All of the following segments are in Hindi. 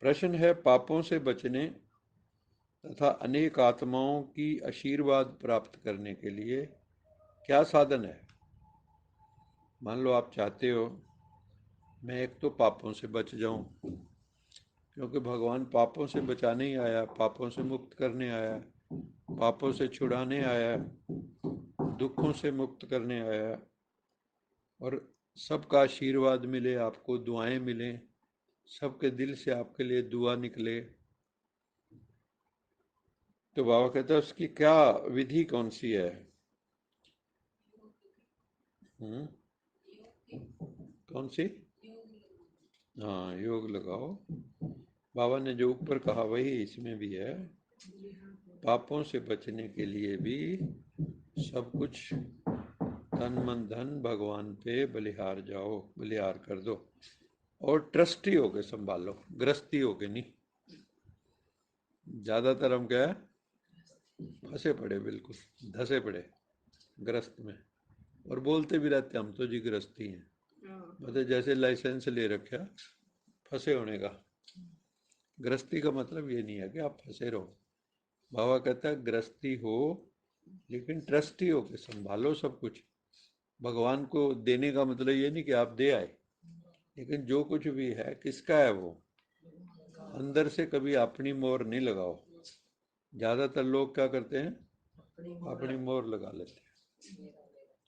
प्रश्न है, पापों से बचने तथा अनेक आत्माओं की आशीर्वाद प्राप्त करने के लिए क्या साधन है। मान लो आप चाहते हो मैं एक तो पापों से बच जाऊं, क्योंकि भगवान पापों से बचाने ही आया, पापों से मुक्त करने आया, पापों से छुड़ाने आया, दुखों से मुक्त करने आया, और सबका आशीर्वाद मिले, आपको दुआएं मिलें, सबके दिल से आपके लिए दुआ निकले। तो बाबा कहता है उसकी क्या विधि कौन सी है। हम्म, कौन सी। हाँ, योग लगाओ। बाबा ने जो ऊपर कहा वही इसमें भी है। पापों से बचने के लिए भी सब कुछ तन मन धन भगवान पे बलिहार जाओ, बलिहार कर दो, और ट्रस्टी होके संभालो, गृहस्थी होके नहीं। ज्यादातर हम क्या है, फंसे पड़े, बिल्कुल धसे पड़े गृहस्थ में, और बोलते भी रहते हम तो जी गृहस्थी हैं, मतलब जैसे लाइसेंस ले रखा फंसे होने का। गृहस्थी का मतलब ये नहीं है कि आप फंसे रहो। बाबा कहता है गृहस्थी हो लेकिन ट्रस्टी हो के संभालो सब कुछ। भगवान को देने का मतलब ये नहीं कि आप दे आए, लेकिन जो कुछ भी है किसका है वो, अंदर से कभी अपनी मोहर नहीं लगाओ। ज्यादातर लोग क्या करते हैं, अपनी मोहर लगा लेते हैं,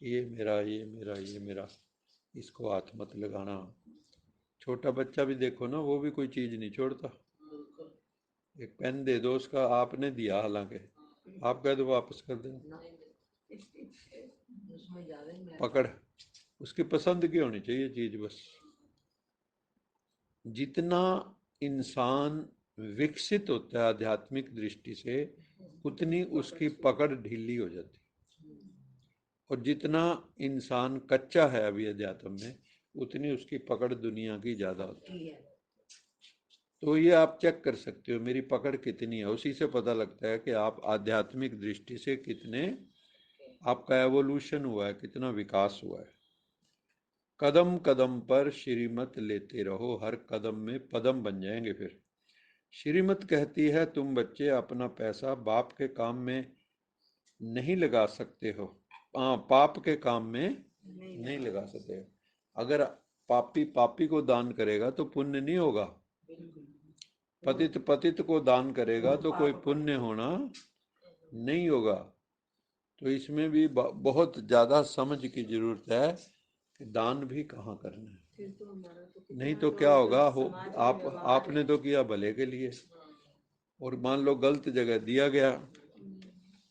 ये मेरा, ये मेरा, ये मेरा, इसको हाथ मत लगाना। छोटा बच्चा भी देखो ना, वो भी कोई चीज नहीं छोड़ता। एक पेन दे दो उसका, आपने दिया हालांकि, आप कह दो वापस कर देना, पकड़, उसकी पसंद की होनी चाहिए चीज बस। जितना इंसान विकसित होता है आध्यात्मिक दृष्टि से, उतनी उसकी पकड़ ढीली हो जाती है, और जितना इंसान कच्चा है अभी अध्यात्म में, उतनी उसकी पकड़ दुनिया की ज्यादा होती है। तो ये आप चेक कर सकते हो मेरी पकड़ कितनी है, उसी से पता लगता है कि आप आध्यात्मिक दृष्टि से कितने, आपका एवोल्यूशन हुआ है, कितना विकास हुआ है। कदम कदम पर श्रीमत लेते रहो, हर कदम में पदम बन जाएंगे फिर। श्रीमत कहती है तुम बच्चे अपना पैसा बाप के काम में नहीं लगा सकते हो, पाप के काम में नहीं लगा सकते हो। अगर पापी पापी को दान करेगा तो पुण्य नहीं होगा, पतित पतित को दान करेगा तो कोई पुण्य होना नहीं होगा। तो इसमें भी बहुत ज्यादा समझ की जरूरत है कि दान भी कहाँ करना है, नहीं तो क्या होगा हो, आप आपने तो किया भले के लिए, और मान लो गलत जगह दिया गया,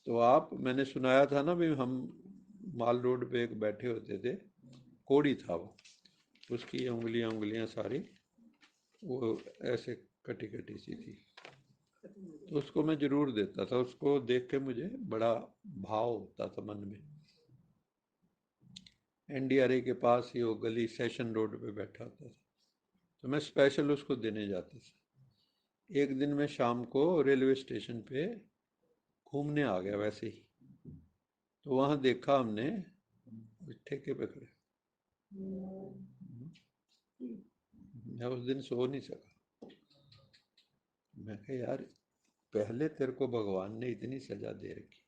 तो आप, मैंने सुनाया था ना भी, हम माल रोड पे एक बैठे होते थे, कोड़ी था वो, उसकी उंगलियां उंगलियां सारी वो ऐसे कटी कटी सी थी, तो उसको मैं जरूर देता था, उसको देख के मुझे बड़ा भाव होता था मन में। एनडीआरए के पास ही वो गली सेशन रोड पे बैठा होता था, तो मैं स्पेशल उसको देने जाता था। एक दिन मैं शाम को रेलवे स्टेशन पे घूमने आ गया वैसे ही, तो वहां देखा हमने ठेके पे खड़े। मैं उस दिन सो नहीं सका। मैं कहा यार, पहले तेरे को भगवान ने इतनी सजा दे रखी,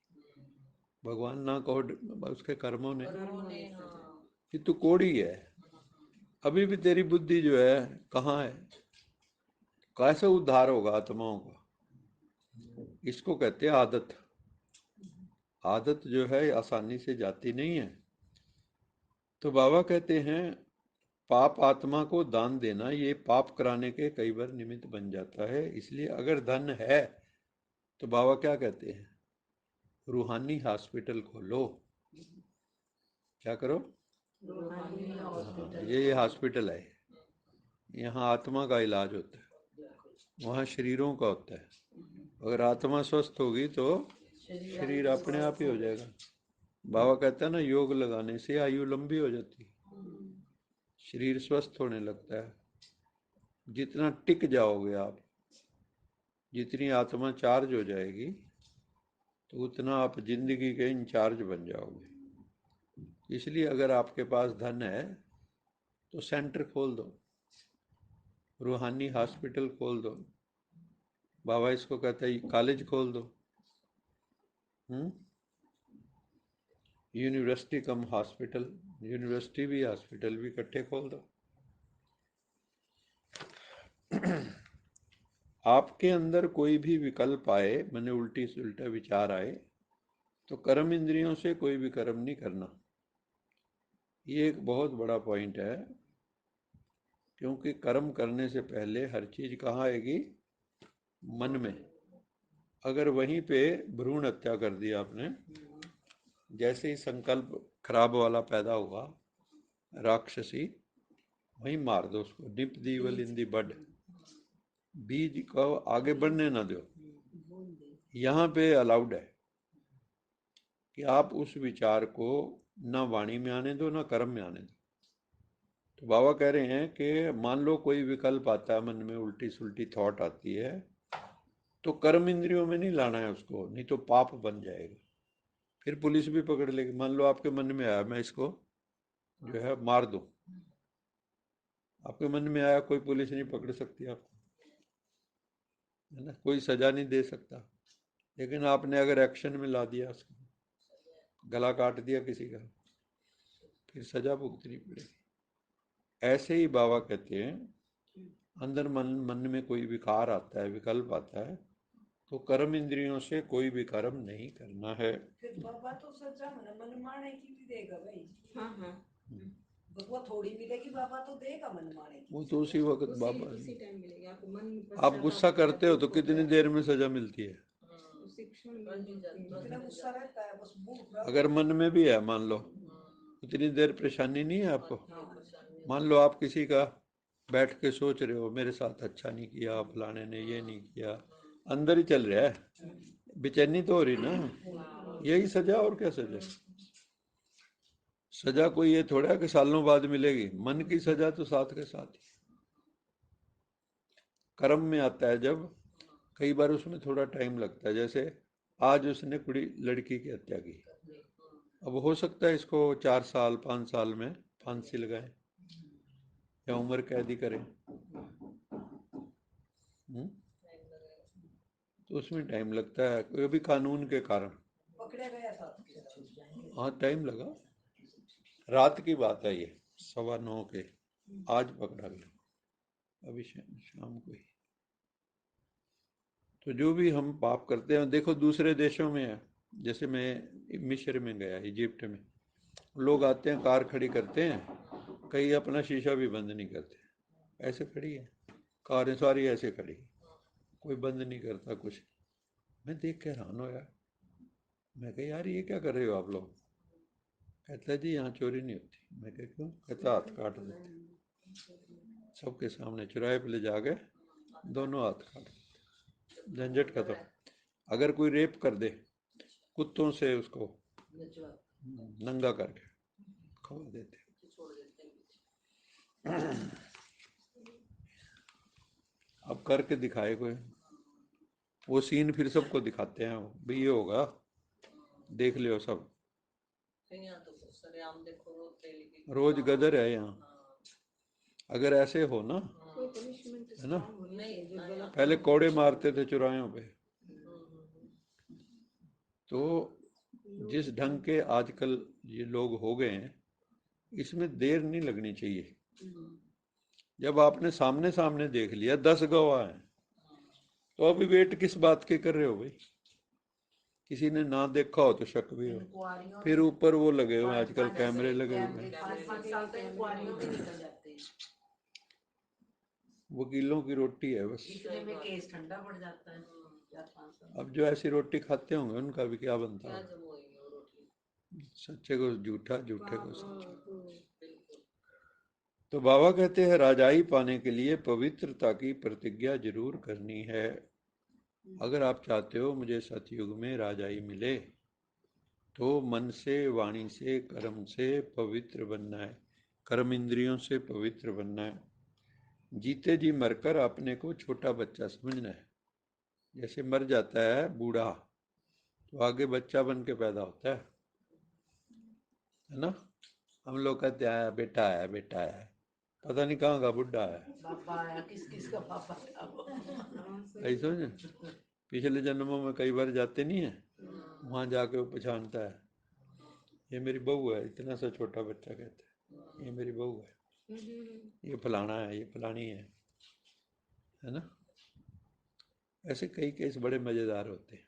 भगवान ना कहो उसके कर्मों ने, कि तू कोड़ी है, अभी भी तेरी बुद्धि जो है कहाँ है, कैसे उद्धार होगा आत्माओं का। इसको कहते हैं आदत। आदत जो है आसानी से जाती नहीं है। तो बाबा कहते हैं पाप आत्मा को दान देना ये पाप कराने के कई बार निमित्त बन जाता है, इसलिए अगर धन है तो बाबा क्या कहते हैं, रूहानी हॉस्पिटल खोलो। क्या करो, हाँ, ये हॉस्पिटल है, यहाँ आत्मा का इलाज होता है, वहाँ शरीरों का होता है। अगर आत्मा स्वस्थ होगी तो शरीर अपने आप ही हो जाएगा। बाबा कहता है ना, योग लगाने से आयु लंबी हो जाती है, शरीर स्वस्थ होने लगता है। जितना टिक जाओगे आप, जितनी आत्मा चार्ज हो जाएगी, तो उतना आप जिंदगी के इंचार्ज बन जाओगे। इसलिए अगर आपके पास धन है तो सेंटर खोल दो, रूहानी हॉस्पिटल खोल दो, बाबा इसको कहता है कॉलेज खोल दो, यूनिवर्सिटी कम हॉस्पिटल, यूनिवर्सिटी भी हॉस्पिटल भी इकट्ठे खोल दो। आपके अंदर कोई भी विकल्प आए, मैंने उल्टी सुलटा विचार आए, तो कर्म इंद्रियों से कोई भी कर्म नहीं करना। ये एक बहुत बड़ा पॉइंट है, क्योंकि कर्म करने से पहले हर चीज कहाँ आएगी? मन में। अगर वहीं पे भ्रूण हत्या कर दी आपने, जैसे ही संकल्प खराब वाला पैदा हुआ, राक्षसी, वहीं मार दो उसको, डिप दी इविल इन दी बड, बीज को आगे बढ़ने ना दो। यहाँ पे अलाउड है कि आप उस विचार को ना वाणी में आने दो, ना कर्म में आने दो। तो बाबा कह रहे हैं कि मान लो कोई विकल्प आता है मन में, उल्टी सुल्टी थॉट आती है, तो कर्म इंद्रियों में नहीं लाना है उसको, नहीं तो पाप बन जाएगा, फिर पुलिस भी पकड़ लेगी। मान लो आपके मन में आया मैं इसको जो है मार दूं, आपके मन में आया, कोई पुलिस नहीं पकड़ सकती आपको, है ना, कोई सजा नहीं दे सकता। लेकिन आपने अगर एक्शन में ला दिया उसको, गला काट दिया किसी का, फिर सजा भुगतनी पड़ेगी। ऐसे ही बाबा कहते हैं, अंदर मन में कोई विकार आता है, विकल्प आता है, तो कर्म इंद्रियों से कोई भी कर्म नहीं करना है। फिर बाबा तो सच्चा मन माने की भी देगा भाई। हाँ हाँ, वो थोड़ी मिलेगी, बाबा तो देगा मन माने की। वो तो उसी वक्त बाबा, उसी टाइम मिलेगी आपको। मन आप गुस्सा करते हो तो कितनी देर में सजा मिलती है? इतना गुस्सा रहता है बस अगर मन में भी है मान लो, उतनी देर परेशानी नहीं है आपको। मान लो आप किसी का बैठ के सोच रहे हो, मेरे साथ अच्छा नहीं किया फलाने ने, ये नहीं किया, अंदर ही चल रहा है, बेचैनी तो हो रही ना, यही सजा, और क्या सजा? सजा कोई ये थोड़ा है कि सालों बाद मिलेगी, मन की सजा तो साथ के साथ ही। कर्म में आता है जब, कई बार उसमें थोड़ा टाइम लगता है। जैसे आज उसने कुड़ी लड़की की हत्या की, अब हो सकता है इसको 4 साल 5 साल में फांसी लगाए या उम्र कैदी करें, तो उसमें टाइम लगता है, कोई भी कानून के कारण। पकड़ा गया था। हाँ टाइम लगा, रात की बात है ये, 9:15 के, आज पकड़ा गया, अभी शाम को ही। तो जो भी हम पाप करते हैं, देखो दूसरे देशों में है, जैसे मैं मिस्र में गया, इजिप्ट में, लोग आते हैं कार खड़ी करते हैं, कई अपना शीशा भी बंद नहीं करते, ऐसे खड़ी है कारें सारी, ऐसे खड़ी, कोई बंद नहीं करता कुछ। मैं देख के हैरान हो यार, मैं कहा यार ये क्या कर रहे हो आप लोग? कहता है जी यहाँ चोरी नहीं होती। मैं कहा क्यों? कहता हाथ काट देते, सबके सामने चुराहे पे ले जाके दोनों हाथ काट देते, झंझट खत्म। अगर कोई रेप कर दे, कुत्तों से उसको नंगा करके खवा देते। अब करके दिखाए कोई, वो सीन फिर सबको दिखाते हैं, भाई ये होगा, देख लियो सब, रोज गदर है यहाँ। अगर ऐसे हो ना, है ना, पहले कोड़े मारते थे चौराहों पे, तो जिस ढंग के आजकल ये लोग हो गए हैं, इसमें देर नहीं लगनी चाहिए। जब आपने सामने सामने देख लिया, 10 गवाह हैं, तो अभी वेट किस बात के कर रहे हो भाई? किसी ने ना देखा हो तो शक भी हो, फिर ऊपर वो लगे हुए आजकल कैमरे लगे हुए हैं, वकीलों की रोटी है बस। में केस ठंडा पड़ जाता है। अब जो ऐसी रोटी खाते होंगे उनका भी क्या बनता है, सच्चे को झूठा, झूठे को सच्चा। तो बाबा कहते हैं राजाई पाने के लिए पवित्रता की प्रतिज्ञा जरूर करनी है। अगर आप चाहते हो मुझे सतयुग में राजाई मिले, तो मन से, वाणी से, कर्म से पवित्र बनना है, कर्म इंद्रियों से पवित्र बनना है। जीते जी मरकर अपने को छोटा बच्चा समझना है। जैसे मर जाता है बूढ़ा, तो आगे बच्चा बन के पैदा होता है ना। हम लोग कहते हैं बेटा है, बेटा है, पता नहीं कहाँ का बुढ़ा है। बाबा आया, किस किस का बाबा था वो। ऐसा समझे, पिछले जन्मों में कई बार जाते नहीं है, वहां जाके वो पहचानता है, ये मेरी बहू है। इतना सा छोटा बच्चा कहता है ये मेरी बहू है, ये फलाना है, ये फलानी है ना। ऐसे कई केस बड़े मजेदार होते हैं।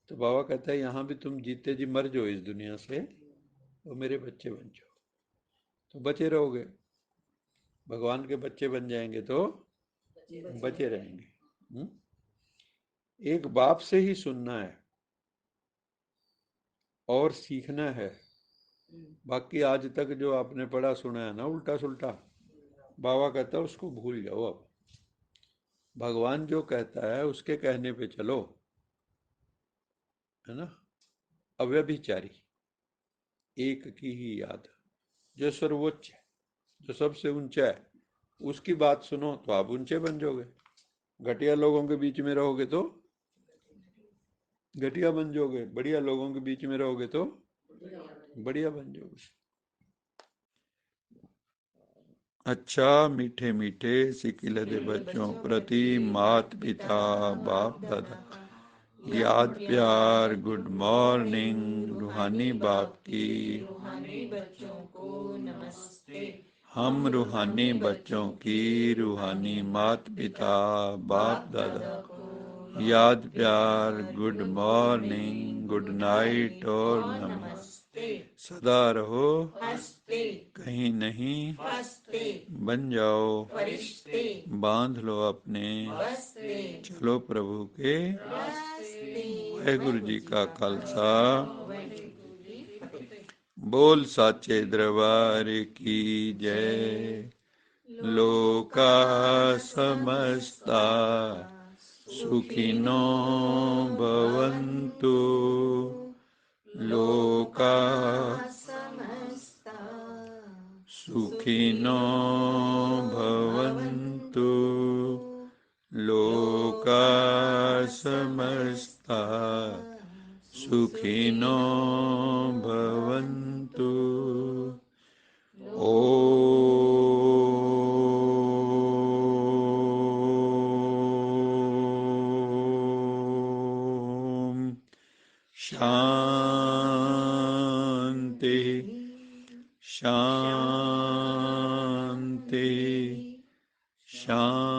तो बाबा कहता है यहाँ भी तुम जीते जी मर जाओ इस दुनिया से, तो मेरे बच्चे बन जाओ, तो बचे रहोगे। भगवान के बच्चे बन जाएंगे तो बचे रहेंगे। एक बाप से ही सुनना है और सीखना है। बाकी आज तक जो आपने पढ़ा सुना है ना उल्टा सुल्टा, बाबा कहता है उसको भूल जाओ। अब भगवान जो कहता है उसके कहने पे चलो, है ना। अव्यभिचारी, एक की ही याद, जो सर्वोच्च है, जो सबसे ऊंचा है, उसकी बात सुनो तो आप ऊंचे बन जाओगे। घटिया लोगों के बीच में रहोगे तो घटिया बन जाओगे, बढ़िया लोगों के बीच में रहोगे तो बढ़िया बन जाओगे। अच्छा मीठे मीठे सिकिले दे बच्चों प्रति मात पिता बाप दादा याद प्यार गुड मॉर्निंग रूहानी बाप की। रूहानी बच्चों को नमस्ते। हम रूहानी बच्चों की रूहानी मात पिता बाप दादा याद प्यार गुड मॉर्निंग गुड नाइट और नमस्ते। सदा रहो हंसते, कहीं नहीं हंसते, बन जाओ फरिश्ते, बांध लो अपने बसते, चलो प्रभु के रास्ते। वाहेगुरु जी का खालसा बोल साचे दरबार की जय। लोका समस्ता सुखिनो भवन्तु लोका समस्ता सुखिनो भवन्तु लोका समस्ता सुखिनो भवन्तु। ओम शांति शांति शांति।